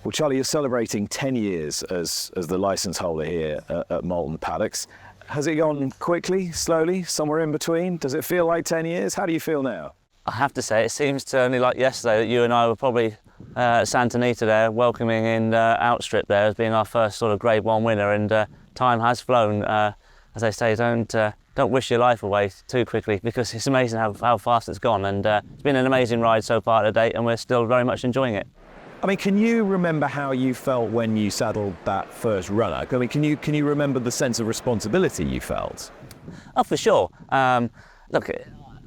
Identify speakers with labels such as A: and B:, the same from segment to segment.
A: Well, Charlie, you're celebrating 10 years as the licence holder here at Moulton Paddocks. Has it gone quickly, slowly, somewhere in between? Does it feel like 10 years? How do you feel now?
B: I have to say, it seems to only like yesterday that you and I were probably at Santa Anita there, welcoming in Outstrip there as being our first sort of Grade 1 winner, and time has flown. As I say, don't wish your life away too quickly, because it's amazing how fast it's gone, and it's been an amazing ride so far to date, and we're still very much enjoying it.
A: I mean, can you remember how you felt when you saddled that first runner? I mean, can you remember the sense of responsibility you felt?
B: Oh, for sure. Look,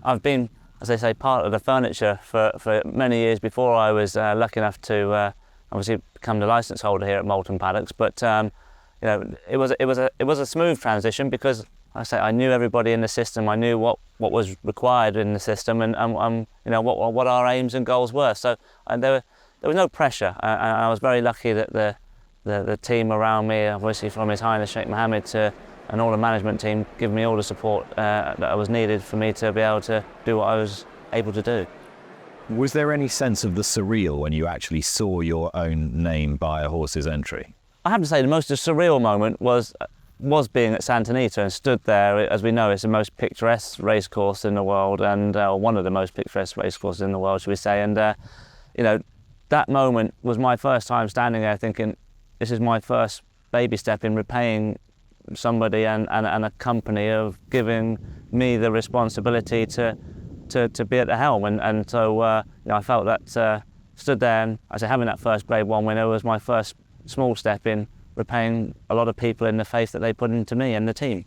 B: I've been, as I say, part of the furniture for many years before I was lucky enough to obviously become the licence holder here at Moulton Paddocks. But you know, it was a smooth transition, because I knew everybody in the system. I knew what was required in the system, and you know what our aims and goals were. So there was no pressure, and I was very lucky that the team around me, obviously from His Highness Sheikh Mohammed and all the management team, giving me all the support that was needed for me to be able to do what I was able to do.
A: Was there any sense of the surreal when you actually saw your own name by a horse's entry?
B: I have to say the most surreal moment was being at Santa Anita and stood there. As we know, it's the most picturesque racecourse in the world, and one of the most picturesque racecourses in the world, should we say. And you know, that moment was my first time standing there thinking, this is my first baby step in repaying somebody and a company of giving me the responsibility to be at the helm. And so you know, I felt that stood there, and as I having that first Grade 1 winner was my first small step in repaying a lot of people in the faith that they put into me and the team.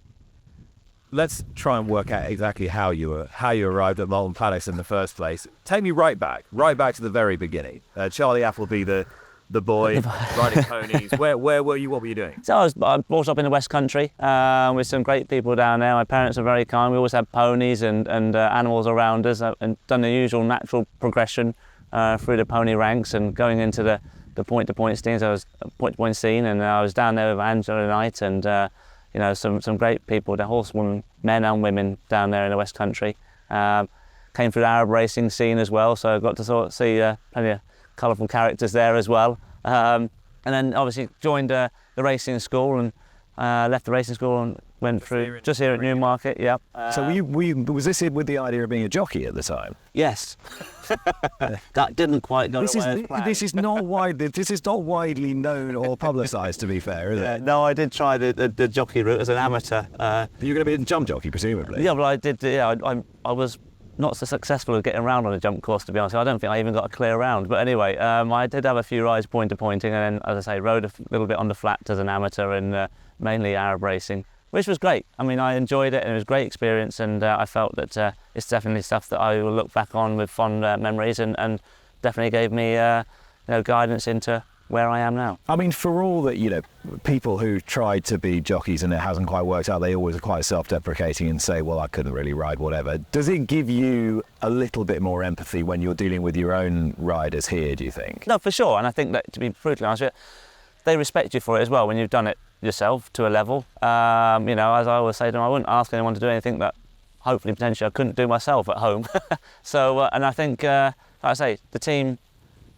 A: Let's try and work out exactly how you arrived at Moulton Paddocks in the first place. Take me right back to the very beginning. Charlie Appleby, the boy riding ponies. Where were you? What were you doing?
B: So I was brought up in the West Country with some great people down there. My parents are very kind. We always had ponies and animals around us, and done the usual natural progression through the pony ranks and going into the point-to-point scenes. I was point-to-point scene, and I was down there with Angela Knight and you know, some great people, the horsewomen, men and women down there in the West Country. Came through the Arab racing scene as well, so I got to sort of see plenty of colourful characters there as well. And then obviously joined the racing school, and left the racing school and went through just here at Newmarket. Yeah.
A: So was this it with the idea of being a jockey at the time?
B: Yes. That didn't quite go the way as planned.
A: This is not widely known or publicised, to be fair, is it?
B: No, I did try the jockey route as an amateur.
A: You're going to be a jump jockey, presumably.
B: Yeah, well, I did. Yeah, I was not so successful at getting around on a jump course, to be honest. I don't think I even got a clear round. But anyway, I did have a few rides point-to-pointing, and then, as I say, rode a little bit on the flat as an amateur in mainly Arab racing, which was great. I mean, I enjoyed it, and it was a great experience, and I felt that it's definitely stuff that I will look back on with fond memories, and definitely gave me you know, guidance into where I am now.
A: I mean, for all that, you know, people who tried to be jockeys and it hasn't quite worked out, they always are quite self-deprecating and say, well, I couldn't really ride, whatever. Does it give you a little bit more empathy when you're dealing with your own riders here, do you think?
B: No, for sure. And I think that, to be brutally honest with you, they respect you for it as well when you've done it yourself to a level. You know, as I always say to them, I wouldn't ask anyone to do anything that hopefully potentially I couldn't do myself at home. So, and I think, like I say, the team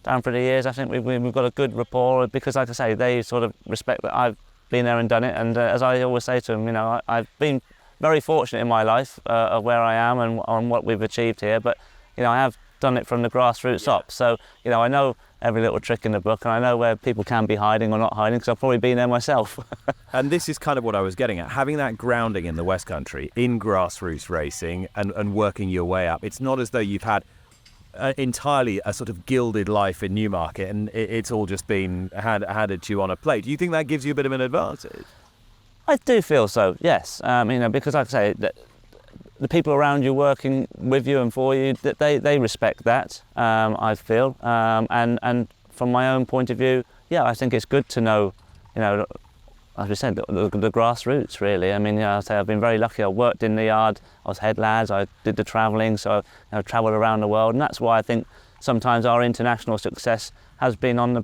B: down for the years, I think we've got a good rapport, because, like I say, they sort of respect that I've been there and done it. And as I always say to them, you know, I've been very fortunate in my life of where I am and on what we've achieved here. But, you know, I have done it from the grassroots up. So, you know, I know every little trick in the book, and I know where people can be hiding or not hiding, because I've probably been there myself.
A: And this is kind of what I was getting at, having that grounding in the West Country, in grassroots racing, and working your way up. It's not as though you've had entirely a sort of gilded life in Newmarket, and it's all just been handed to you on a plate. Do you think that gives you a bit of an advantage?
B: I do feel so, yes. You know, because, like I say, the people around you working with you and for you, that they respect that, I feel. And from my own point of view, yeah, I think it's good to know, you know, as we said, the grassroots, really. I mean, you know, I say I've been very lucky. I worked in the yard, I was head lads, I did the travelling, so you know, travelled around the world, and that's why I think sometimes our international success has been on the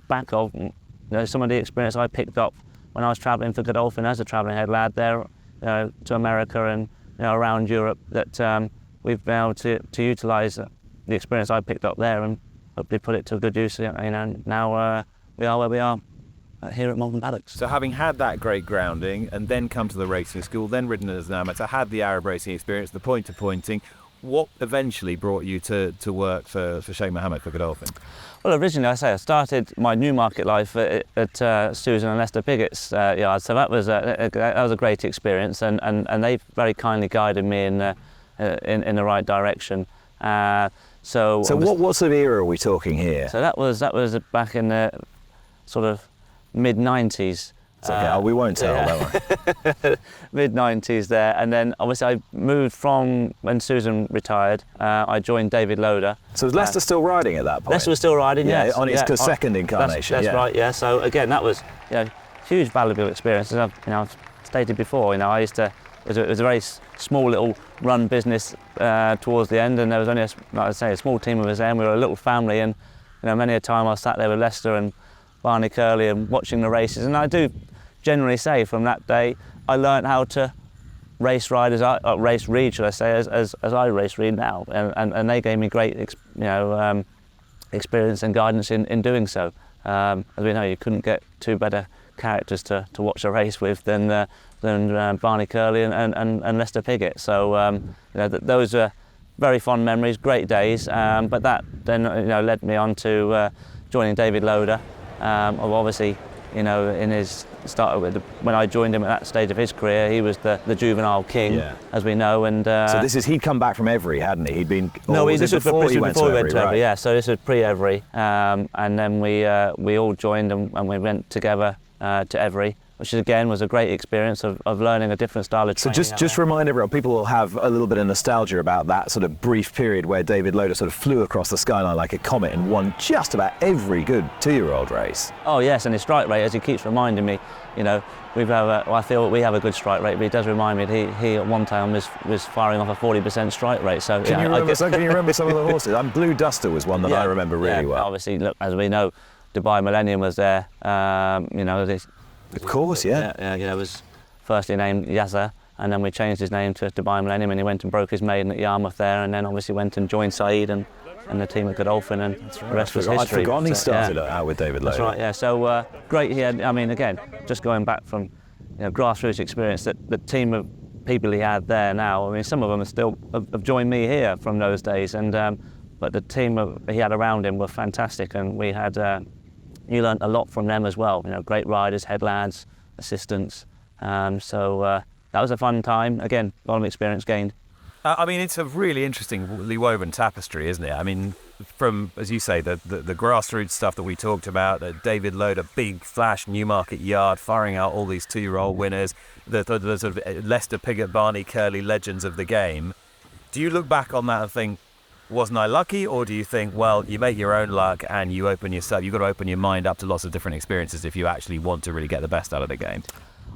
B: back of, you know, some of the experience I picked up when I was travelling for Godolphin as a travelling head lad there, you know, to America and, you know, around Europe, that we've been able to utilise the experience I picked up there and hopefully put it to good use. You know, now we are where we are here at Moulton Paddocks.
A: So having had that great grounding and then come to the racing school, then ridden as an amateur, had the Arab racing experience, the pointing, what eventually brought you to work for Sheikh Mohammed for Godolphin?
B: Well, originally, I started my Newmarket life at Susan and Lester Piggott's yard, so that was a great experience, and they very kindly guided me in the right direction. So
C: what sort of era are we talking here?
B: So that was back in the sort of mid-90s.
C: Okay, we won't tell, don't we?
B: Mid-90s there, and then obviously I moved from when Susan retired. I joined David Loader.
C: So was Leicester still riding at that point?
B: Leicester was still riding,
C: yeah,
B: yes.
C: on its second incarnation.
B: That's right, yeah. So again, that was huge valuable experience. As I've stated before, I used to. It was a very small little run business towards the end, and there was only a small team of us there, and we were a little family. And many a time I sat there with Leicester and Barney Curley and watching the races, and I do generally say from that day I learned how to race ride race read, should I say, as I race read now, and they gave me great experience and guidance in doing so. As we know, you couldn't get two better characters to watch a race with than Barney Curley and Lester Piggott. So those are very fond memories, great days. But that then led me on to joining David Loader. Obviously, in his start when I joined him at that stage of his career, he was the juvenile king, as we know. And
C: so he'd come back from Every, hadn't he? He'd been.
B: No, this was before he went to Every.
C: Right?
B: Yeah, so this was pre-Every, and then we all joined and we went together to Every, which again was a great experience of learning a different style of training.
C: So just remind everyone, people will have a little bit of nostalgia about that sort of brief period where David Loader sort of flew across the skyline like a comet and won just about every good two-year-old race.
B: Oh yes, and his strike rate, as he keeps reminding me, I feel we have a good strike rate, but he does remind me that he at one time was firing off a 40% strike rate. So
C: can you remember some of the horses? Blue Duster was one that I remember really well.
B: Obviously, look, as we know, Dubai Millennium was there.
C: Of course, yeah.
B: It was firstly named Yasser, and then we changed his name to Dubai Millennium, and he went and broke his maiden at Yarmouth there, and then obviously went and joined Saeed and the team at Godolphin, and the rest was history.
C: I'd forgotten he started out with David Loader.
B: That's right, yeah. So great. He had, again, just going back from grassroots experience, that the team of people he had there now. Some of them are still have joined me here from those days, and but the team he had around him were fantastic, and we had. You learnt a lot from them as well. Great riders, head lads, assistants. So that was a fun time. Again, a lot of experience gained.
A: It's a really interestingly woven tapestry, isn't it? From, as you say, the grassroots stuff that we talked about, David Loader, big flash Newmarket yard, firing out all these two-year-old winners, the sort of Lester Piggott, Barney Curley legends of the game. Do you look back on that and think, wasn't I lucky, or do you think, well, you make your own luck and you've got to open your mind up to lots of different experiences if you actually want to really get the best out of the game?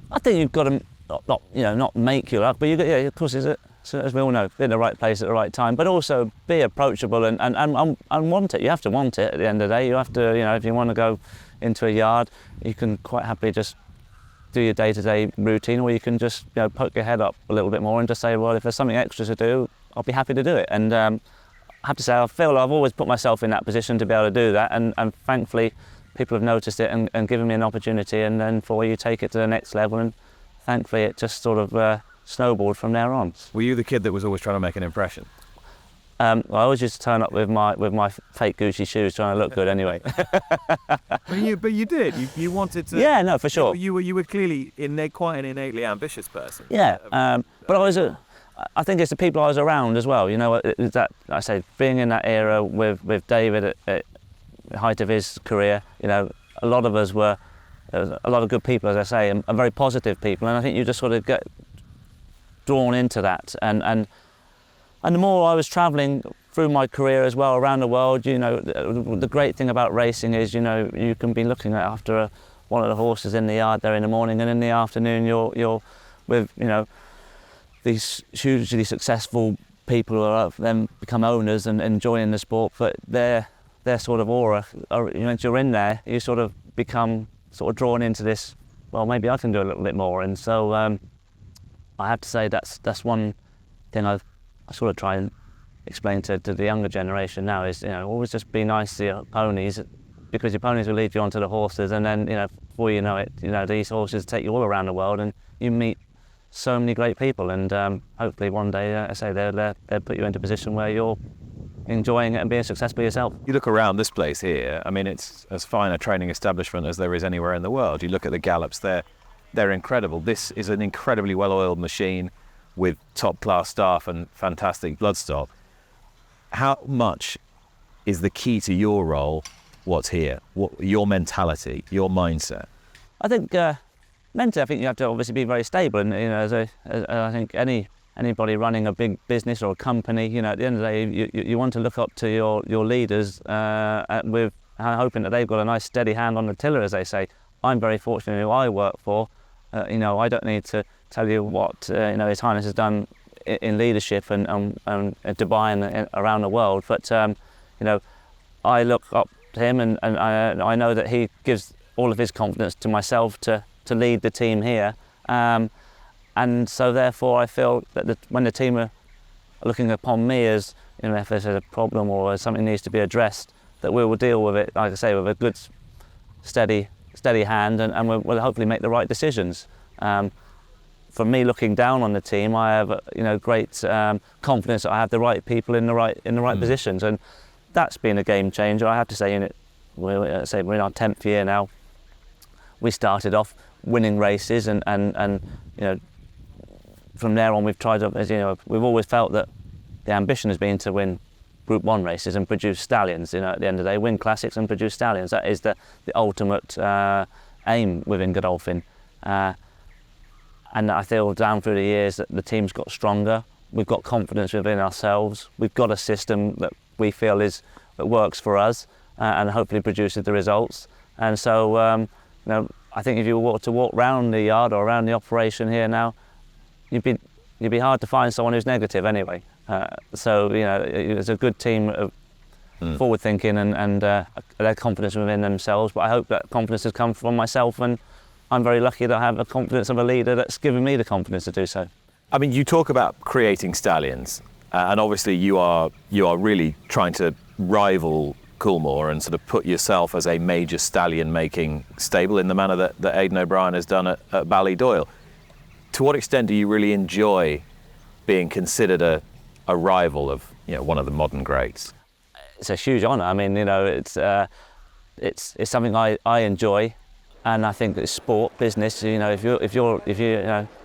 B: I think you've got to not make your luck, but you got, of course, as we all know, be in the right place at the right time, but also be approachable and want it. You have to want it at the end of the day. You have to, if you want to go into a yard, you can quite happily just do your day-to-day routine, or you can just poke your head up a little bit more and just say, well, if there's something extra to do, I'll be happy to do it. And I have to say, I feel I've always put myself in that position to be able to do that, and thankfully people have noticed it and given me an opportunity, and then for you take it to the next level, and thankfully it just sort of snowballed from there on.
A: Were you the kid that was always trying to make an impression?
B: I always used to turn up with my fake Gucci shoes, trying to look good anyway.
A: But you did. You wanted to.
B: Yeah, no, for sure.
A: You were clearly quite an innately ambitious person.
B: Yeah, but I think it's the people I was around as well. That I say, being in that era with David at the height of his career. A lot of us were a lot of good people, as I say, and very positive people. And I think you just sort of get drawn into that. And the more I was travelling through my career as well around the world, the great thing about racing is, you can be looking after one of the horses in the yard there in the morning, and in the afternoon you're with these hugely successful people who have then become owners and enjoying the sport, but their sort of aura, once you're in there, you sort of become sort of drawn into this, well, maybe I can do a little bit more. And so I have to say that's one thing I sort of try and explain to the younger generation now is, always just be nice to your ponies, because your ponies will lead you onto the horses, and then, before you know it, these horses take you all around the world and you meet so many great people, and hopefully one day, I say, they'll put you into a position where you're enjoying it and being successful yourself.
C: You look around this place here, I mean, it's as fine a training establishment as there is anywhere in the world. You look at the gallops, they're incredible. This is an incredibly well-oiled machine with top-class staff and fantastic bloodstock. How much is the key to your role what's here? Your mentality, your mindset?
B: I think mentally, I think you have to obviously be very stable, and as I think anybody running a big business or a company, at the end of the day, you want to look up to your leaders with hoping that they've got a nice steady hand on the tiller, as they say. I'm very fortunate who I work for. I don't need to tell you what His Highness has done in leadership and Dubai and around the world, but I look up to him, and I know that he gives all of his confidence to myself to lead the team here, and so therefore I feel that when the team are looking upon me as, if there's a problem or something needs to be addressed, that we will deal with it, like I say, with a good steady hand, and we'll hopefully make the right decisions. For me, looking down on the team, I have great confidence that I have the right people in the right positions, and that's been a game changer. I have to say, we're in our 10th year now. We started off winning races, and from there on we've tried to, we've always felt that the ambition has been to win Group 1 races and produce stallions. At the end of the day, win classics and produce stallions. That is the ultimate aim within Godolphin. And I feel down through the years that the team's got stronger. We've got confidence within ourselves. We've got a system that we feel that works for us and hopefully produces the results. And so, I think if you were to walk around the yard or around the operation here now, you'd be hard to find someone who's negative anyway. So it's a good team of forward thinking and their confidence within themselves. But I hope that confidence has come from myself, and I'm very lucky to have the confidence of a leader that's given me the confidence to do so.
C: I mean, you talk about creating stallions, and obviously you are really trying to rival Coolmore and sort of put yourself as a major stallion-making stable in the manner that Aidan O'Brien has done at Ballydoyle. To what extent do you really enjoy being considered a rival of one of the modern greats?
B: It's a huge honour. I mean, it's something I enjoy. And I think it's sport, business. If you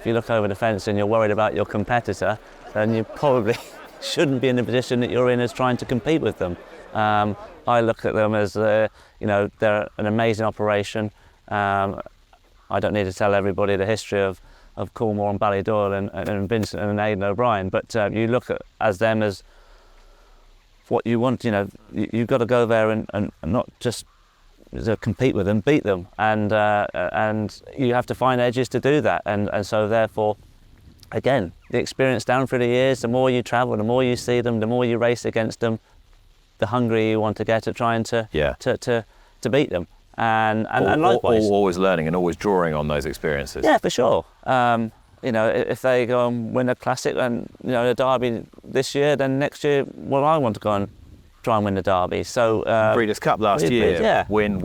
B: look over the fence and you're worried about your competitor, then you probably shouldn't be in the position that you're in as trying to compete with them. I look at them as, they're an amazing operation. I don't need to tell everybody the history of Coolmore and Ballydoyle and Vincent and Aidan O'Brien, but you look at them as what you want. You've got to go there and not just to compete with them, beat them, and you have to find edges to do that, and so therefore, again, the experience down through the years, the more you travel, the more you see them, the more you race against them, the hungrier you want to get at trying to beat them, and likewise,
C: always learning and always drawing on those experiences.
B: Yeah, for sure. If they go and win a classic and the Derby this year, then next year, I want to go and try and win the Derby. So
C: Breeders' Cup last year, win,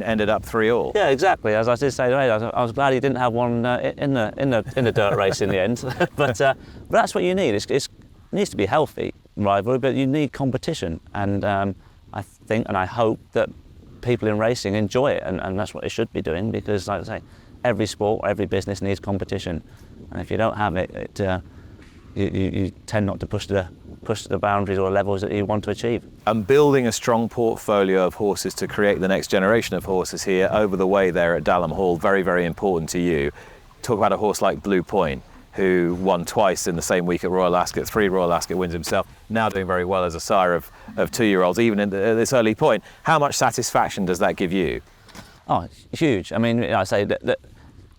C: ended up 3-3.
B: Yeah, exactly. As I did say, I was glad he didn't have one in the dirt race in the end. but that's what you need. It needs to be healthy rivalry, but you need competition. And I think and I hope that people in racing enjoy it, and that's what they should be doing, because, like I say, every sport, every business needs competition, and if you don't have it, you tend not to push the boundaries or levels that you want to achieve.
C: And building a strong portfolio of horses to create the next generation of horses here over the way there at Dalham Hall, very, very important to you. Talk about a horse like Blue Point, who won twice in the same week at Royal Ascot, 3 Royal Ascot wins himself, now doing very well as a sire of 2-year-olds, even at this early point. How much satisfaction does that give you?
B: Oh, huge. I mean, I say that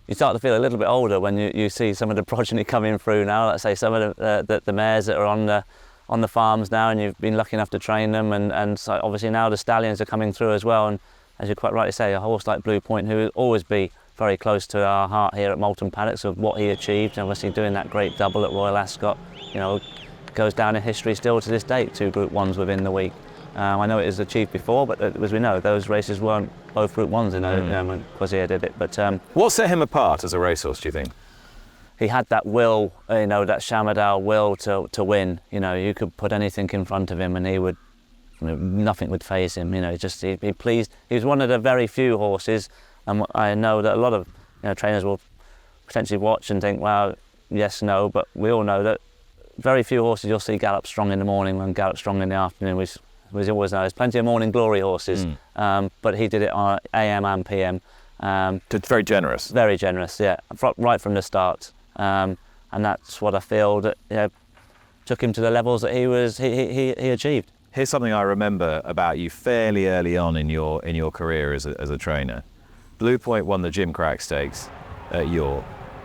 B: you start to feel a little bit older when you see some of the progeny coming through now. Let's say some of the mares that are on the farms now, and you've been lucky enough to train them, and so obviously now the stallions are coming through as well. And as you quite rightly say, a horse like Blue Point, who will always be very close to our heart here at Moulton Paddocks, of what he achieved, and obviously doing that great double at Royal Ascot, goes down in history still to this date, 2 Group 1s within the week. I know it was achieved before, but as we know, those races weren't both Group 1s, when Quasier did it. But
C: what set him apart as a racehorse, do you think?
B: he had that will, that Shamadal will to win. You could put anything in front of him and he would, nothing would faze him. He pleased. He was one of the very few horses, and I know that a lot of trainers will potentially watch and think, well, yes, no, but we all know that very few horses you'll see gallop strong in the morning and gallop strong in the afternoon. We always know there's plenty of morning glory horses, but he did it on AM and PM.
C: It's very generous.
B: Very generous, yeah, right from the start, and that's what I feel that took him to the levels that he achieved.
C: Here's something I remember about you fairly early on in your career as a trainer. Blue Point won the Jim Crack Stakes at York,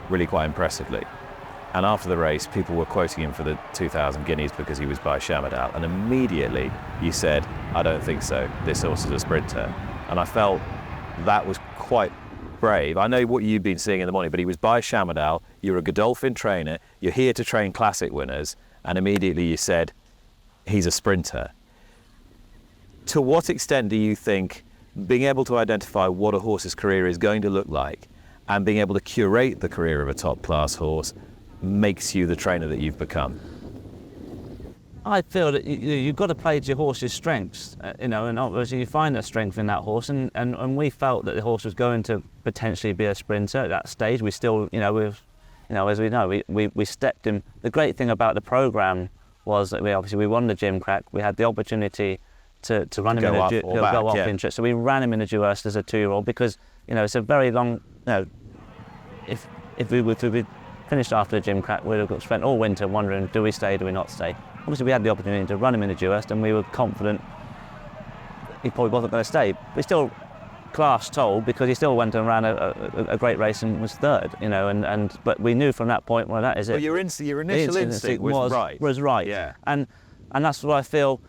C: really quite impressively. And after the race, people were quoting him for the 2,000 guineas because he was by Shamadal. And immediately you said, I don't think so, this horse is a sprinter. And I felt that was quite brave. I know what you've been seeing in the morning, but he was by Shamadal, you're a Godolphin trainer, you're here to train classic winners, and immediately you said, he's a sprinter. To what extent do you think being able to identify what a horse's career is going to look like and being able to curate the career of a top-class horse makes you the trainer that you've become?
B: I feel that you've got to play to your horse's strengths, and obviously you find that strength in that horse, and we felt that the horse was going to potentially be a sprinter at that stage. We still, as we know, we stepped him. The great thing about the programme was that we won the Jim Crack. We had the opportunity to run him go off interest. So we ran him in a Duerst as a 2-year-old because it's a very long. If we finished after the Jim Crack, we'd have spent all winter wondering, do we stay, do we not stay? Obviously we had the opportunity to run him in a Duerst and we were confident he probably wasn't going to stay. But still class told because he still went and ran a great race and was third, but we knew from that point, well, that is it.
C: Well, your initial instinct was right.
B: Was right.
C: Yeah.
B: And that's what I feel,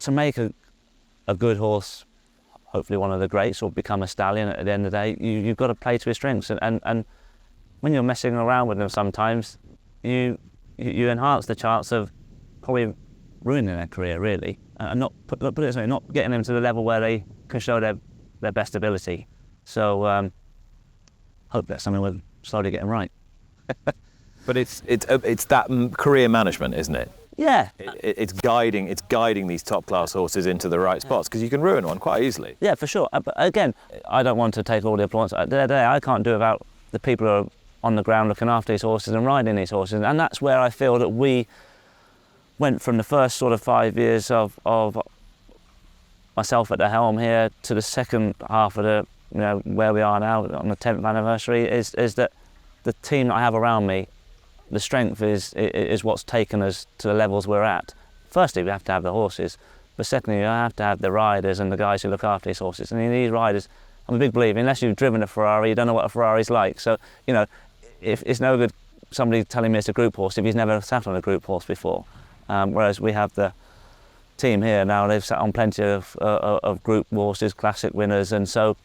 B: to make a good horse, hopefully one of the greats, or become a stallion at the end of the day, you've got to play to his strengths. And when you're messing around with them sometimes, you enhance the chance of probably ruining their career, really, and not getting them to the level where they can show their best ability. So hope that's something we're slowly getting right.
C: But it's that career management, isn't it?
B: Yeah.
C: It's guiding these top class horses into the right spots, because you can ruin one quite easily.
B: Yeah, for sure. But again, I don't want to take all the applause. At the end of the day, I can't do without the people who are on the ground looking after these horses and riding these horses, and that's where I feel that we went from the first sort of 5 years of myself at the helm here to the second half of the where we are now on the 10th anniversary is that the team that I have around me, the strength is what's taken us to the levels we're at. Firstly, we have to have the horses, but secondly, you have to have the riders and the guys who look after these horses. And these riders, I'm a big believer, unless you've driven a Ferrari, you don't know what a Ferrari's like. So, if it's no good somebody telling me it's a group horse if he's never sat on a group horse before. Whereas we have the team here now, they've sat on plenty of group horses, classic winners, and so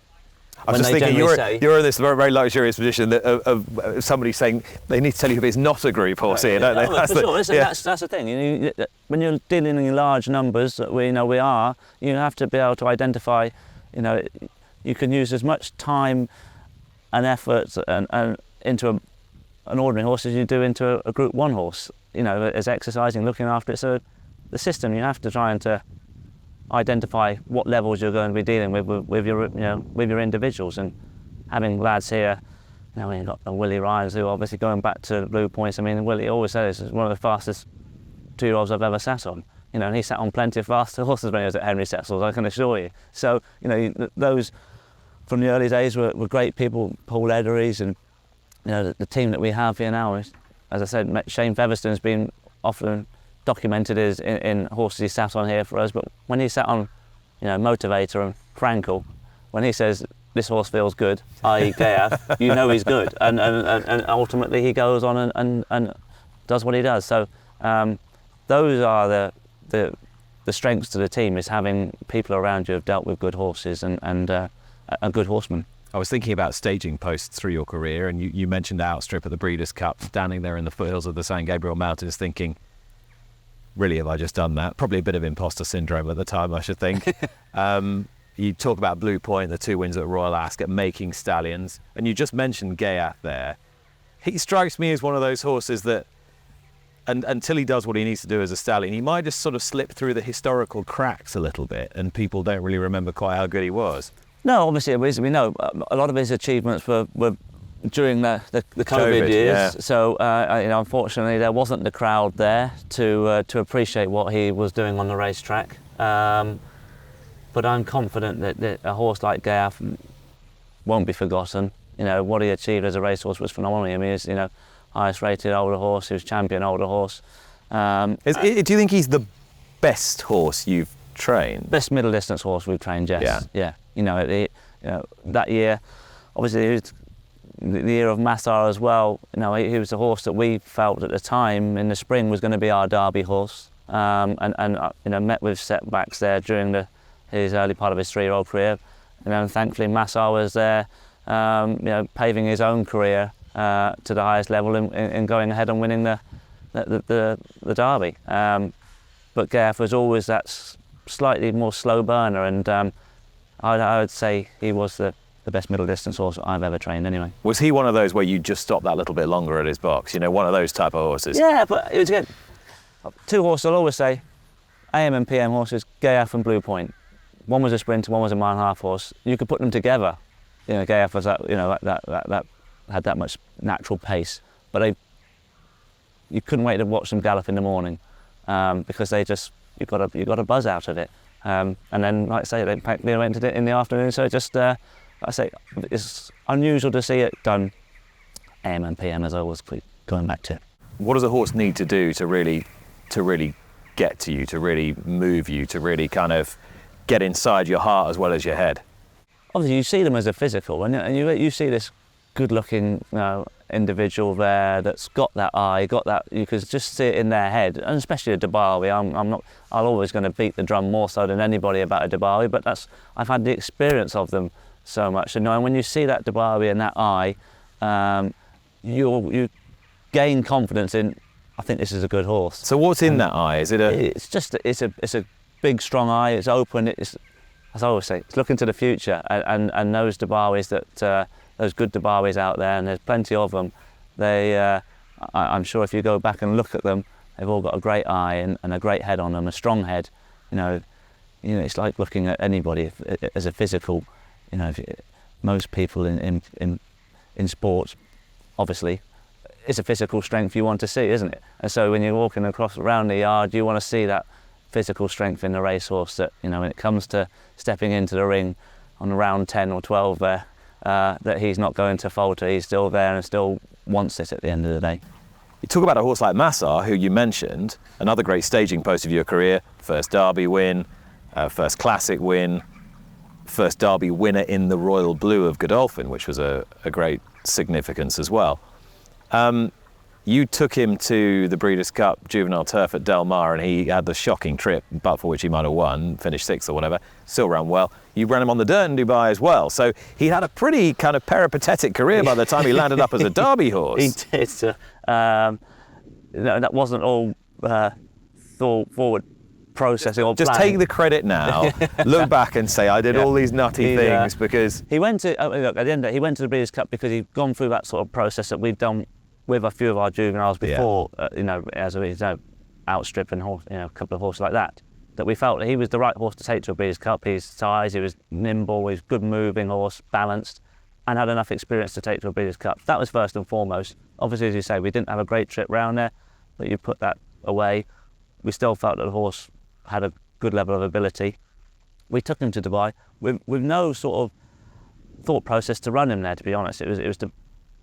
C: I was just thinking, you're in this very, very luxurious position of somebody saying they need to tell you if it's not a group horse here, don't they?
B: That's the thing. When you're dealing in large numbers that we are, you have to be able to identify. You can use as much time and effort and into an ordinary horse as you do into a Group 1 horse. As exercising, looking after it. So the system, you have to try and to identify what levels you're going to be dealing with your individuals. And having lads here, we've got Willie Ryans, who obviously going back to Blue Points. I mean, Willie always says it's one of the fastest 2-year-olds I've ever sat on. And he sat on plenty of faster horses when he was at Henry Setzel's, I can assure you. So those from the early days were great people. Paul Edery's and the team that we have here now is, as I said, Shane Featherstone's been often documented as in horses he sat on here for us, but when he sat on, Motivator and Frankel, when he says this horse feels good, i.e. Gaff, he's good, and ultimately he goes on and does what he does. So those are the strengths to the team, is having people around you who have dealt with good horses and a good horseman.
A: I was thinking about staging posts through your career, and you mentioned Outstrip at the Breeders' Cup, standing there in the foothills of the San Gabriel Mountains thinking, really have I just done that? Probably a bit of imposter syndrome at the time, I should think. You talk about Blue Point, the 2 wins at Royal Ascot, making stallions, and you just mentioned Gayat there. He strikes me as one of those horses that, and until he does what he needs to do as a stallion, he might just sort of slip through the historical cracks a little bit, and people don't really remember quite how good he was.
B: No, obviously, we know a lot of his achievements were during the COVID years.
A: Yeah.
B: So, unfortunately, there wasn't the crowd there to appreciate what he was doing on the racetrack. But I'm confident that a horse like Godolphin won't be forgotten. What he achieved as a racehorse was phenomenal. I mean, he's highest rated older horse, he was champion older horse.
A: Do you think he's the best horse you've trained?
B: Best middle distance horse we've trained, yes. Yeah. That year, obviously, it was the year of Masar as well. He was a horse that we felt at the time in the spring was going to be our Derby horse, and met with setbacks there during his early part of his 3-year-old career, and then thankfully Masar was there, paving his own career to the highest level and going ahead and winning the Derby. But Gaff was always that slightly more slow burner, and I would say he was the best middle distance horse I've ever trained anyway.
A: Was he one of those where you just stopped that little bit longer at his box? One of those type of horses?
B: Yeah, but it was good. 2 horses, I'll always say, AM and PM horses, Gaff and Blue Point. One was a sprinter, one was a mile and a half horse. You could put them together. Gaff was that had that much natural pace, but you couldn't wait to watch them gallop in the morning, because you got a buzz out of it. And then, like I say, they went to it in the afternoon. So just, like I say, it's unusual to see it done AM and PM, as I always keep going back to.
A: What does a horse need to do to really get to you, to really move you, to really kind of get inside your heart as well as your head?
B: Obviously, you see them as a physical, and you see this good-looking individual there that's got that eye, you could just see it in their head, and especially a Derby. I'm always going to beat the drum more so than anybody about a Derby, but I've had the experience of them so much, and when you see that Derby and that eye, you gain confidence in, I think this is a good horse.
A: So what's in that eye? Is it
B: It's a big, strong eye. It's open. It's, as I always say, it's looking to the future, and those Derbys those good Derbys out there, and there's plenty of them. I'm sure if you go back and look at them, they've all got a great eye and a great head on them, a strong head. It's like looking at anybody as a physical. Most people in sports, obviously, it's a physical strength you want to see, isn't it? And so when you're walking around the yard, you want to see that physical strength in the racehorse, that when it comes to stepping into the ring on round 10 or 12 there, that he's not going to falter. He's still there and still wants it at the end of the day.
A: You talk about a horse like Masar, who you mentioned, another great staging post of your career, first Derby win, first Classic win, first Derby winner in the Royal Blue of Godolphin, which was a great significance as well. You took him to the Breeders' Cup Juvenile Turf at Del Mar, and he had the shocking trip, but for which he might have won, finished 6th or whatever, still ran well. You ran him on the dirt in Dubai as well. So he had a pretty kind of peripatetic career by the time he landed up as a Derby horse.
B: He did. That wasn't all thought forward processing or
A: just
B: planning.
A: Take the credit now, look back and say, I did all these nutty things because...
B: He went to, look, at the end of it, he went to the Breeders' Cup because he'd gone through that sort of process that we've done with a few of our juveniles before, as outstripping horse, a couple of horses like that we felt that he was the right horse to take to a Breeders' Cup. His size, he was nimble, he was good moving horse, balanced, and had enough experience to take to a Breeders' Cup. That was first and foremost. Obviously, as you say, we didn't have a great trip round there, but you put that away. We still felt that the horse had a good level of ability. We took him to Dubai with no sort of thought process to run him there, to be honest. It was to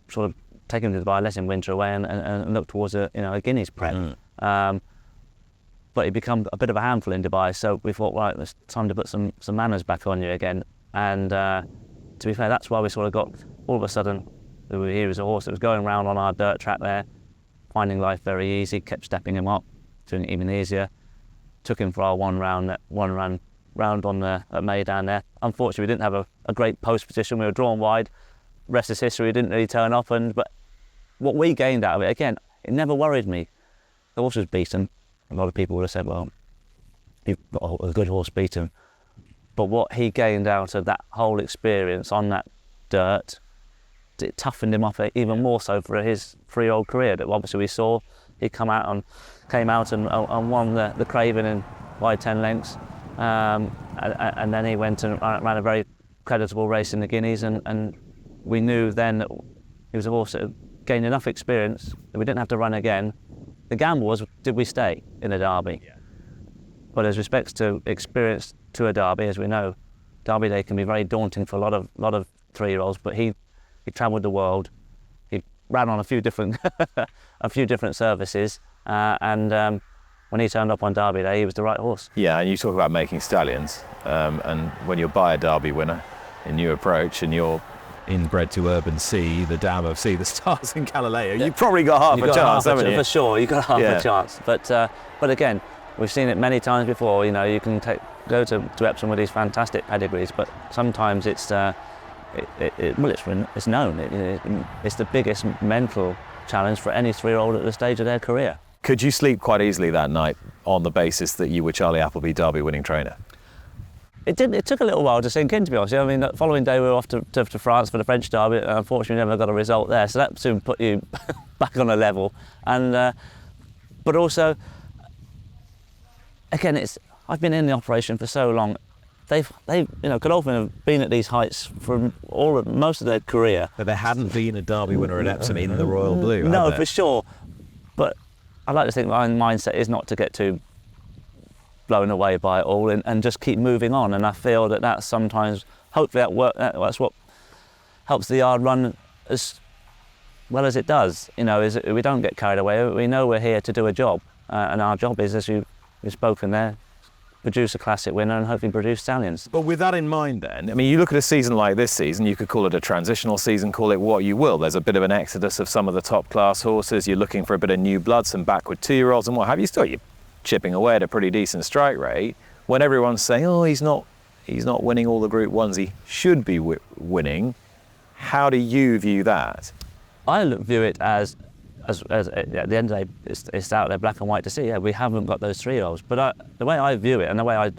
B: sort of take him to Dubai, let him winter away and look towards a guineas prep. But he become a bit of a handful in Dubai, so we thought, right, it's time to put some manners back on you again. And to be fair, that's why we sort of got, all of a sudden, he was a horse that was going around on our dirt track there, finding life very easy, kept stepping him up, doing it even easier. Took him for our one run round on at Maidan there. Unfortunately, we didn't have a great post position. We were drawn wide. Rest is history. Didn't really turn up. But what we gained out of it, again, it never worried me. The horse was beaten. a lot of people would have said, well, you've got a good horse beat him. But what he gained out of that whole experience on that dirt, it toughened him up even more so for his 3-year-old career. That obviously we saw he came out and won the Craven in wide 10 lengths, and then he went and ran a very creditable race in the Guineas, and we knew then that he was a horse that gained enough experience that we didn't have to run again. The gamble was, did we stay in a Derby? Yeah. But as respects to experience to a Derby, as we know, Derby Day can be very daunting for a lot of 3-year-olds. But he travelled the world. He ran on a few different services, and when he turned up on Derby Day, he was the right horse.
C: Yeah, and you talk about making stallions, and when you're by a Derby winner, and you approach and you're inbred to urban sea, the dam of sea, the stars in Galileo, you've probably got half a chance, haven't you?
B: For sure, you've got half a chance. But again, we've seen it many times before. You know, you can go to Epsom with these fantastic pedigrees, but sometimes it's known. It's the biggest mental challenge for any 3-year-old at the stage of their career.
C: Could you sleep quite easily that night on the basis that you were Charlie Appleby Derby winning trainer?
B: It took a little while to sink in, to be honest. I mean, the following day we were off to France for the French Derby. Unfortunately, we never got a result there, so that soon put you back on a level. And but also, again, I've been in the operation for so long. They've Godolphin have been at these heights for most of their career.
A: But there hadn't been a Derby winner at Epsom in the Royal Blue.
B: No, for sure. But I like to think my mindset is not to get too blown away by it all, and just keep moving on. And I feel that's sometimes, hopefully that's what helps the yard run as well as it does. You know, is we don't get carried away. We know we're here to do a job, and our job is, as you've spoken there, produce a classic winner and hopefully produce stallions.
C: But with that in mind then, I mean, you look at a season like this season, you could call it a transitional season, call it what you will. There's a bit of an exodus of some of the top class horses. You're looking for a bit of new blood, some backward 2-year-olds and what have you. Still, you're chipping away at a pretty decent strike rate. When everyone's saying, oh, he's not winning all the Group 1s he should be winning, how do you view that?
B: I view it as at the end of the day, it's out there black and white to see. Yeah, we haven't got those 3-year-olds. But the way I view it and the way I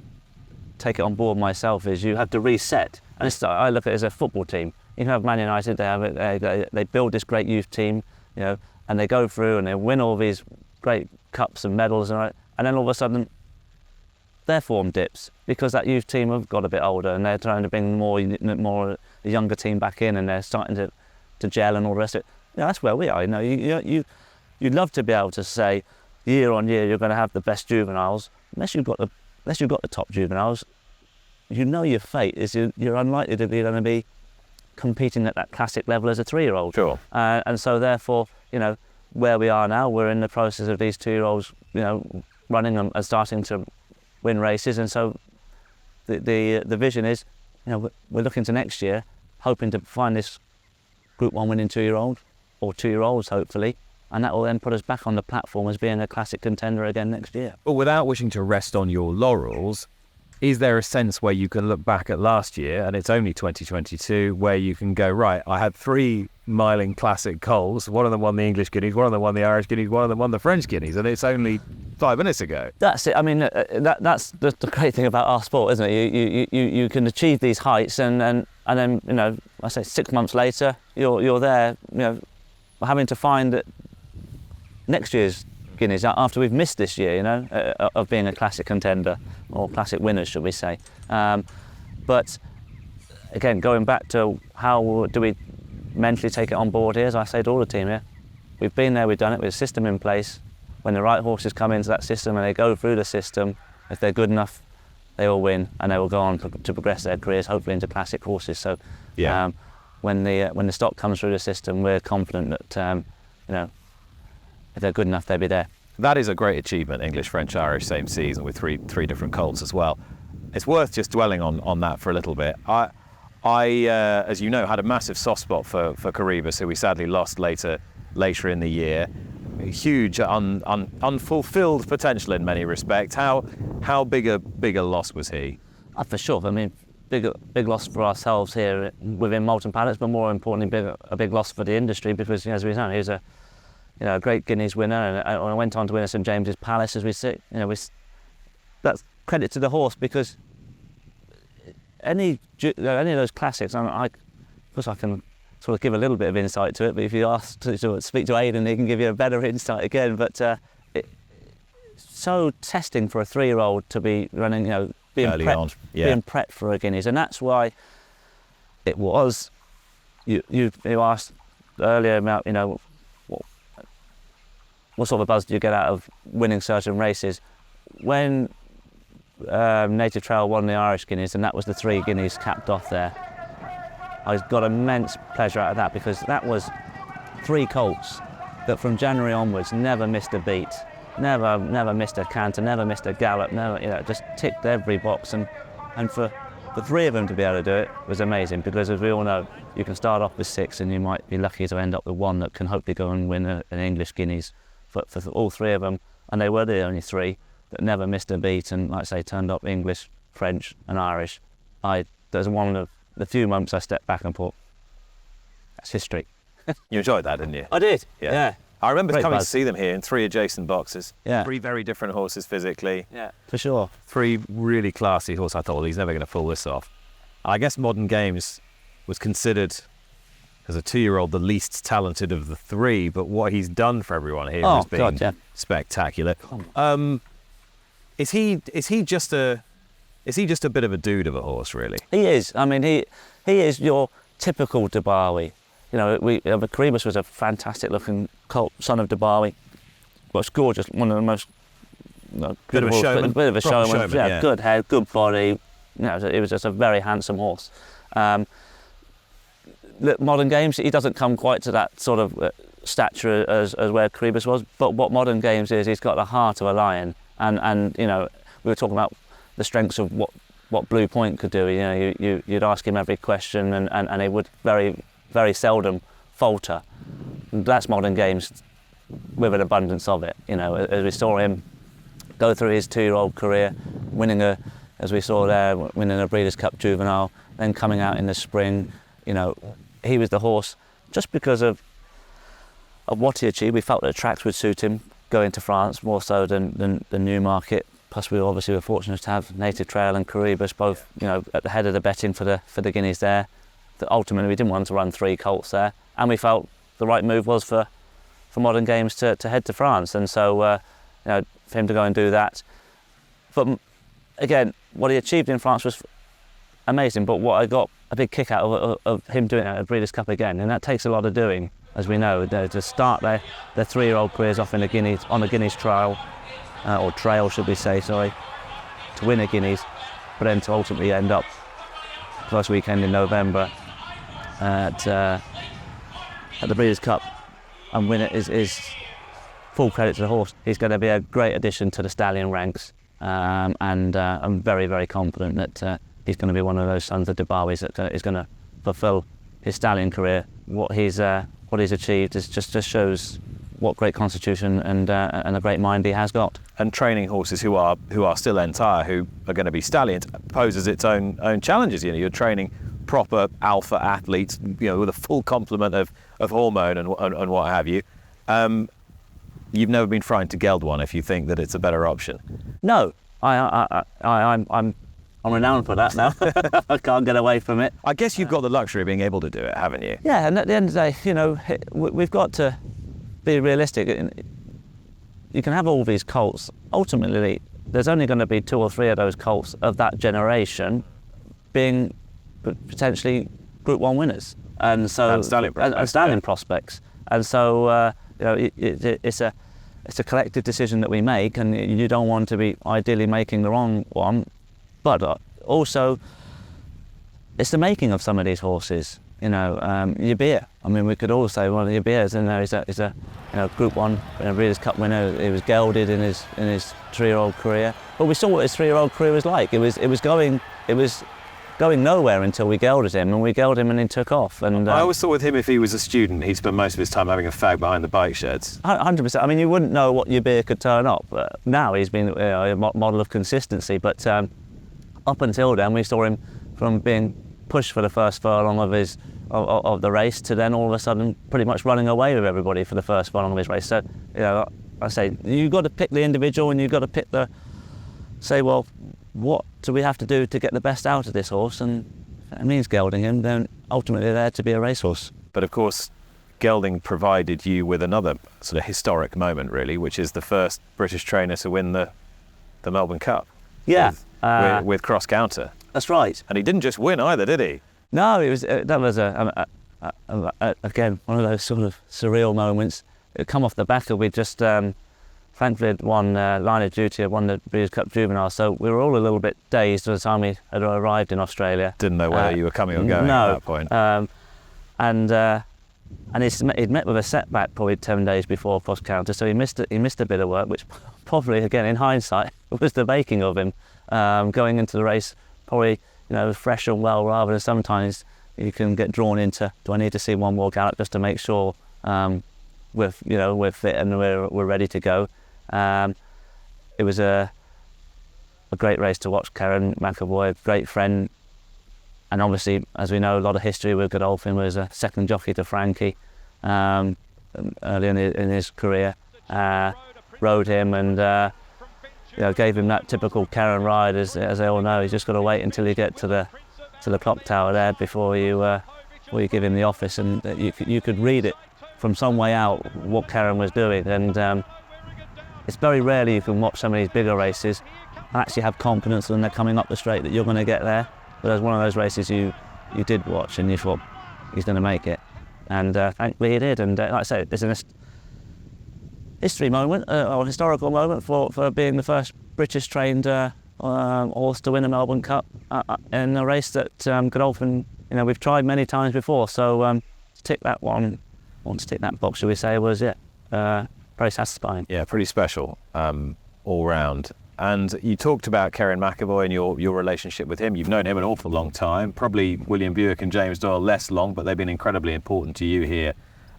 B: take it on board myself is you have to reset. And I look at it as a football team. You can have Man United. They build this great youth team, you know, and they go through and they win all these great cups and medals, and then all of a sudden their form dips because that youth team have got a bit older and they're trying to bring more the younger team back in, and they're starting to gel and all the rest of it. You know, that's where we are. You know, you'd love to be able to say year on year you're going to have the best juveniles. Unless you've got the top juveniles, you know your fate is you're unlikely to be going to be competing at that classic level as a 3-year-old.
C: Sure.
B: And so therefore, you know, where we are now, we're in the process of these 2-year-olds, you know, running and starting to win races. And so the vision is, you know, we're looking to next year, hoping to find this Group 1 winning 2-year-old, or 2-year-olds hopefully, and that will then put us back on the platform as being a classic contender again next year.
A: But without wishing to rest on your laurels, is there a sense where you can look back at last year, and it's only 2022, where you can go, right, I had 3 miling classic coals, one of them won the English Guineas, one of them won the Irish Guineas, one of them won the French Guineas, and it's only 5 minutes ago.
B: That's it. I mean, that's the great thing about our sport, isn't it? You can achieve these heights, and then, you know, I say 6 months later, you're there, you know, having to find next year's Guineas after we've missed this year, you know, of being a classic contender, or classic winners, should we say. But again, going back to how do we mentally take it on board here, as I say to all the team here, we've been there, we've done it with a system in place. When the right horses come into that system and they go through the system, if they're good enough, they will win and they will go on to progress their careers, hopefully into classic horses. So
C: yeah.
B: When the stock comes through the system, we're confident that you know, if they're good enough, they'll be there.
C: That is a great achievement, English, French, Irish, same season with three different colts as well. It's worth just dwelling on that for a little bit. I as you know, had a massive soft spot for Caribus, who we sadly lost later in the year. A huge unfulfilled potential in many respects. How big a loss was he?
B: For sure. I mean, big loss for ourselves here within Moulton Paddocks, but more importantly, a big loss for the industry, because as we know, a great Guineas winner, and I went on to win at St James's Palace, as we say. That's credit to the horse, because any of those classics, of course I can sort of give a little bit of insight to it, but if you ask to speak to Aidan, he can give you a better insight again. But it's so testing for a 3-year-old to be running, being prepped for a Guineas, and that's why it was. You asked earlier about what sort of buzz do you get out of winning certain races. When Native Trail won the Irish Guineas, and that was the 3 Guineas capped off there, I got immense pleasure out of that, because that was 3 colts that from January onwards never missed a beat, never missed a canter, never missed a gallop, just ticked every box, and for the 3 of them to be able to do it was amazing, because as we all know, you can start off with 6 and you might be lucky to end up with 1 that can hopefully go and win an English Guineas. For all 3 of them, and they were the only 3 that never missed a beat, and like I say, turned up English, French and Irish. There's one of the few moments I stepped back and thought, that's history.
C: You enjoyed that, didn't you?
B: I did, yeah.
C: I remember
B: Great
C: coming
B: buzz.
C: to see them here in 3 adjacent boxes.
B: Yeah.
C: 3 very different horses physically.
B: Yeah, for sure.
A: 3 really classy horses. I thought, well, he's never going to pull this off. I guess Modern Games was considered, as a 2-year-old, the least talented of the 3, but what he's done for everyone here has been spectacular. Is he just a bit of a dude of a horse, really?
B: He is. I mean, he is your typical Derbawi. Caribus was a fantastic looking colt, son of Derbawi. Well, it's gorgeous. One of the most
A: bit of a showman.
B: Bit of a showman.
A: Yeah,
B: good head, good body. It was just a very handsome horse. Modern Games, he doesn't come quite to that sort of stature as where Caribus was, but what Modern Games is, he's got the heart of a lion, and we were talking about the strengths of what Blue Point could do. You'd ask him every question, and he would very, very seldom falter. That's Modern Games with an abundance of it. As we saw him go through his 2-year-old career, winning as we saw there, winning a Breeders' Cup Juvenile, then coming out in the spring. He was the horse just because of what he achieved. We felt that the tracks would suit him going to France more so than Newmarket. Plus, we obviously were fortunate to have Native Trail and Caribus both, at the head of the betting for the Guineas there. That ultimately, we didn't want to run 3 colts there, and we felt the right move was for Modern Games to head to France, and so for him to go and do that. But again, what he achieved in France was amazing. But what I got a big kick out of him doing it at a Breeders' Cup again, and that takes a lot of doing, as we know, to start their 3-year-old careers off on a Guineas trial, or trail should we say, sorry, to win a Guineas, but then to ultimately end up first weekend in November at the Breeders' Cup and win it is full credit to the horse. He's going to be a great addition to the Stallion ranks, and I'm very, very confident that he's going to be one of those sons of Derbawi's that is going to fulfil his Stallion career. What he's achieved just shows what great constitution and a great mind he has got.
C: And training horses who are still entire, who are going to be stallions, poses its own challenges. You're training proper alpha athletes, with a full complement of hormone and what have you. You've never been frightened to geld one if you think that it's a better option.
B: No, I'm renowned for that now. I can't get away from it.
C: I guess you've got the luxury of being able to do it, haven't you?
B: Yeah, and at the end of the day, we've got to be realistic. You can have all these colts. Ultimately, there's only going to be 2 or 3 of those colts of that generation being potentially Group 1 winners, and stallion prospects. And so it's a collective decision that we make, and you don't want to be ideally making the wrong one. But also, it's the making of some of these horses. Yabir. I mean, we could all say, well, Yabir is a Group 1 Breeders' Cup winner. He was gelded in his 3-year-old career. But we saw what his 3-year-old career was like. It was going nowhere until we gelded him, and we gelded him, and he took off. And
C: I always thought with him, if he was a student, he'd spend most of his time having a fag behind the bike sheds.
B: 100%. I mean, you wouldn't know what Yabir could turn up. Now he's been a model of consistency, but up until then, we saw him from being push for the first furlong of the race to then all of a sudden pretty much running away with everybody for the first furlong of his race. So, I say you've got to pick the individual, and you've got to pick say, well, what do we have to do to get the best out of this horse? And if it means gelding him, then ultimately they're there to be a racehorse.
C: But of course, gelding provided you with another sort of historic moment, really, which is the first British trainer to win the Melbourne Cup.
B: Yeah,
C: with cross counter.
B: That's right.
C: And he didn't just win either, did he?
B: No, it was that was again one of those sort of surreal moments. It come off the back of we just thankfully had won line of duty, had won the Breeders' Cup Juvenile, so we were all a little bit dazed by the time we had arrived in Australia.
C: Didn't know whether you were coming or going
B: no,
C: at that point.
B: And he'd met with a setback probably 10 days before cross counter, so he missed a bit of work, which probably, again in hindsight, was the making of him going into the race. Probably, fresh and well, rather than sometimes you can get drawn into, do I need to see one more gallop just to make sure we're fit and we're ready to go. It was a great race to watch. Karen McAvoy, great friend, and obviously, as we know, a lot of history with Godolphin. Was a second jockey to Frankie early in his career. Rode him and gave him that typical Karen ride, as they all know. He's just got to wait until you get to the clock tower there before you give him the office, and you could read it from some way out what Karen was doing. And it's very rarely you can watch some of these bigger races and actually have confidence when they're coming up the straight that you're going to get there. But there's one of those races you did watch and you thought he's going to make it, and thankfully he did. And like I say, it's a history moment, or historical moment for being the first British trained horse to win a Melbourne Cup in a race that Godolphin, we've tried many times before. So to tick that one, to tick that box, shall we say, was very satisfying.
C: Yeah, pretty special all round. And you talked about Karen McAvoy and your relationship with him. You've known him an awful long time. Probably William Buick and James Doyle less long, but they've been incredibly important to you here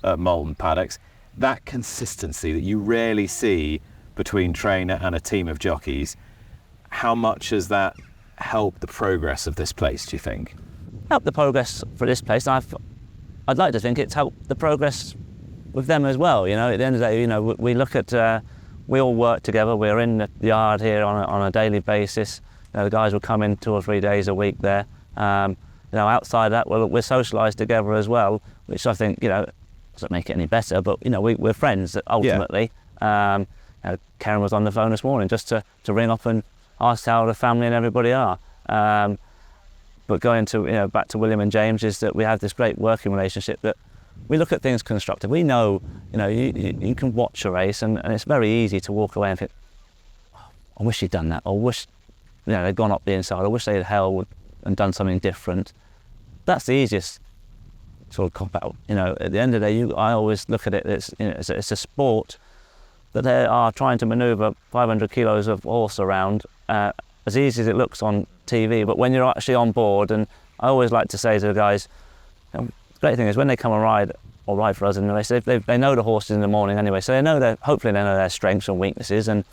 C: at Moulton Paddocks. That consistency that you rarely see between trainer and a team of jockeys, how much has that helped the progress of this place, do you think?
B: Helped the progress for this place. I'd like to think it's helped the progress with them as well. At the end of the day, we look at, we all work together. We're in the yard here on a daily basis. The guys will come in 2 or 3 days a week there. Outside that, we're socialised together as well, which I think, doesn't make it any better, but we're friends ultimately. Yeah. Karen was on the phone this morning just to ring up and ask how the family and everybody are. But going to back to William and James, is that we have this great working relationship that we look at things constructive. We know, you can watch a race and it's very easy to walk away and think, oh, I wish he'd done that, or wish they'd gone up the inside, I wish they'd held and done something different. That's the easiest sort of cop out. At the end of the day, I always look at it, it's a sport that they are trying to manoeuvre 500 kilos of horse around, as easy as it looks on TV, but when you're actually on board, and I always like to say to the guys, the great thing is when they come and ride for us in the race, they know the horses in the morning anyway, so hopefully they know their strengths and weaknesses, and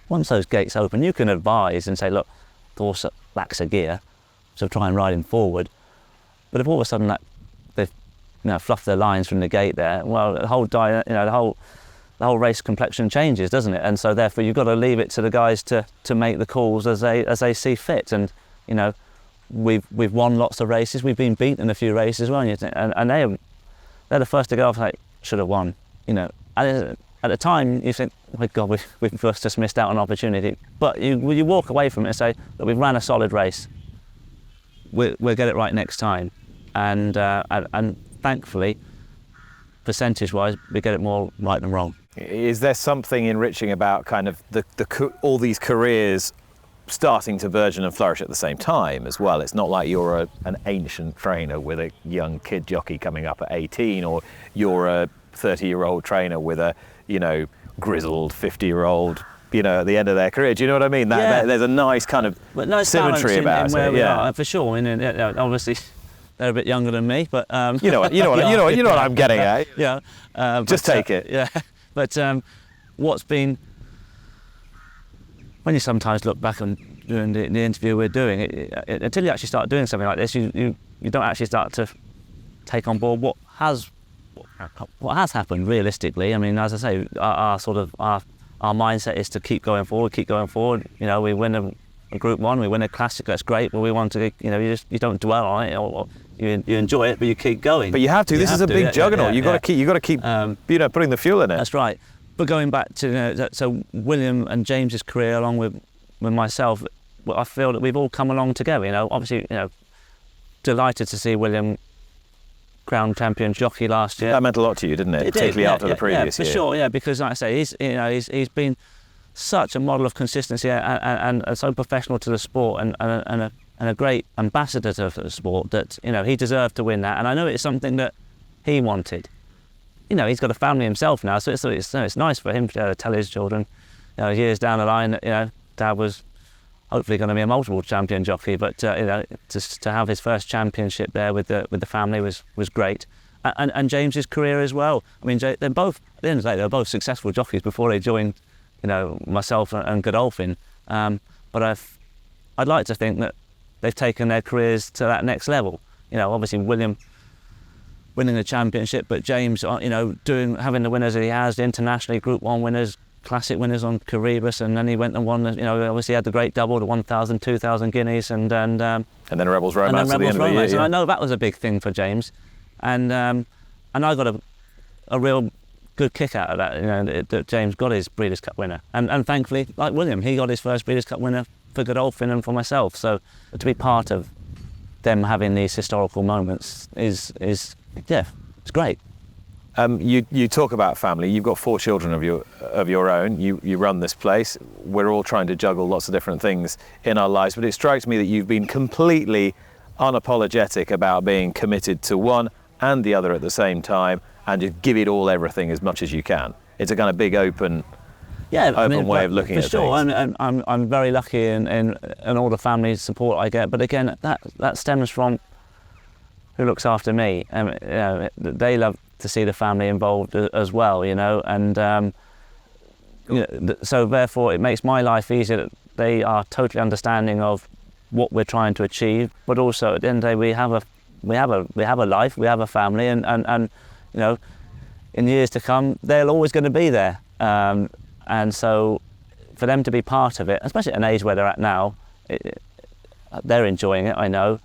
B: once those gates open, you can advise and say, look, the horse lacks a gear, so try and ride him forward. But if all of a sudden they've fluffed their lines from the gate there, well, the whole race complexion changes, doesn't it? And so therefore you've got to leave it to the guys to make the calls as they see fit. And we've won lots of races, we've been beaten in a few races as well, and they're the first to go off like, should have won. At the time you think, oh my God, we've just missed out on an opportunity. But you walk away from it and say, look, we've ran a solid race. We'll get it right next time. And thankfully, percentage-wise, we get it more right than wrong.
C: Is there something enriching about kind of all these careers starting to burgeon and flourish at the same time as well? It's not like you're an ancient trainer with a young kid jockey coming up at 18, or you're a 30-year-old trainer with a grizzled 50-year-old at the end of their career. Do you know what I mean? There's a nice kind of symmetry about
B: where
C: it.
B: We are, for sure. Obviously they're a bit younger than me, but
C: you know what I'm getting at.
B: Yeah.
C: Just take it.
B: Yeah. But what's been, when you sometimes look back and during the interview we're doing, until you actually start doing something like this, you don't actually start to take on board what has happened realistically. I mean, as I say, our mindset is to keep going forward. You know, we win a Group 1, we win a Classic, that's great, but we want to, you know, you don't dwell on it, or you enjoy it, but you keep going.
C: But you have to. This is a big juggernaut. You've got to keep you know, putting the fuel in it.
B: That's right. But going back to so William and James's career, along with myself, I feel that we've all come along together. You know, obviously, you know, delighted to see William crowned champion jockey last year.
C: That meant a lot to you, didn't it? Particularly after the previous year.
B: For sure, yeah, because like I say, he's been such a model of consistency and so professional to the sport and a great ambassador to the sport that, you know, he deserved to win that. And I know it's something that he wanted. You know, he's got a family himself now, so it's nice for him to tell his children, you know, years down the line, that, you know, Dad was hopefully going to be a multiple champion jockey, but you know, to have his first championship there with the family was great. And James's career as well. I mean, they're both, at the end of the day, they were both successful jockeys before they joined, you know, myself and Godolphin. But I'd like to think that they've taken their careers to that next level. You know, obviously William winning the championship, but James, you know, having the winners that he has, the internationally Group 1 winners, Classic winners on Caribus, and then he went and won. You know, obviously had the great double, the 1,000, 2,000 guineas, and then
C: Rebels Romance at the end of the year.
B: And I know that was a big thing for James, and I got a real good kick out of that. You know, that James got his Breeders' Cup winner, and thankfully, like William, he got his first Breeders' Cup winner for Godolphin and for myself. So to be part of them having these historical moments is yeah, it's great.
C: You talk about family. You've got 4 children of your own. You run this place. We're all trying to juggle lots of different things in our lives, but it strikes me that you've been completely unapologetic about being committed to one and the other at the same time, and just give it all, everything, as much as you can. It's a kind of big open way of looking at things.
B: For sure, and I'm very lucky in all the family support I get. But again, that stems from who looks after me. You know, they love to see the family involved as well, you know, and you know, so therefore it makes my life easier that they are totally understanding of what we're trying to achieve, but also at the end of the day we have a life, we have a family, and you know, in years to come they're always going to be there, and so for them to be part of it, especially at an age where they're at now, they're enjoying it, I know.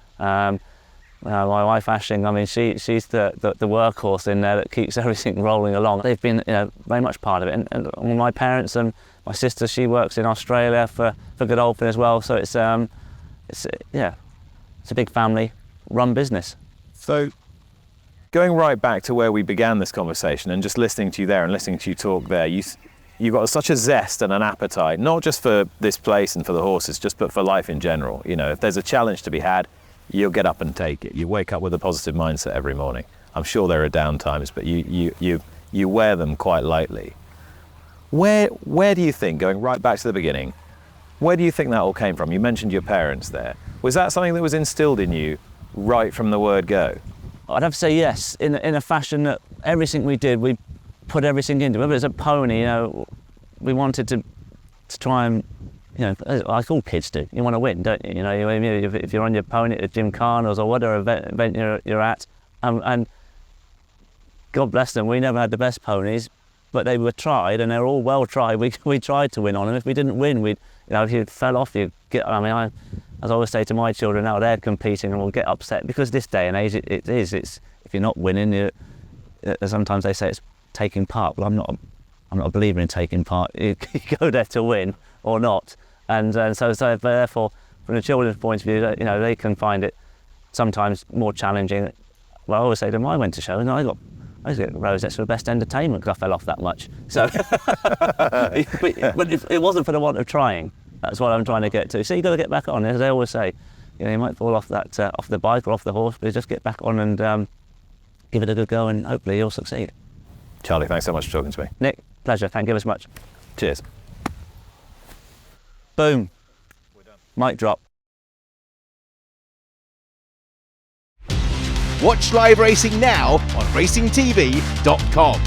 B: My wife Aisling, I mean, she's the workhorse in there that keeps everything rolling along. They've been, you know, very much part of it. And my parents and my sister, she works in Australia for Godolphin as well. So it's a big family-run business.
C: So, going right back to where we began this conversation, and just listening to you there and listening to you talk there, you've got such a zest and an appetite, not just for this place and for the horses, but for life in general. You know, if there's a challenge to be had, you'll get up and take it. You wake up with a positive mindset every morning. I'm sure there are down times, but you wear them quite lightly. Where do you think, going right back to the beginning, where do you think that all came from? You mentioned your parents there. Was that something that was instilled in you right from the word go?
B: I'd have to say yes, in a fashion that everything we did, we put everything into. Whether it's a pony, you know, we wanted to try and, you know, like all kids do, you want to win, don't you? You know, if you're on your pony at Jim Carner's or whatever event you're at, and God bless them, we never had the best ponies, but they were tried, and they're all well tried. We tried to win on them. If we didn't win, you know, if you fell off, you get. I mean, as I always say to my children now, they're competing and will get upset, because this day and age it's if you're not winning, sometimes they say it's taking part. Well, I'm not a believer in taking part. You go there to win or not. And so therefore, from the children's point of view, you know, they can find it sometimes more challenging. Well, I always say to them, I went to shows and I used to get rosettes for the best entertainment because I fell off that much. So, but it wasn't for the want of trying. That's what I'm trying to get to. So you've got to get back on. As they always say, you know, you might fall off off the bike or off the horse, but just get back on and give it a good go, and hopefully you'll succeed.
C: Charlie, thanks so much for talking to me.
B: Nick, pleasure. Thank you very much.
C: Cheers.
B: Boom. We're done. Mic drop.
D: Watch live racing now on racingtv.com.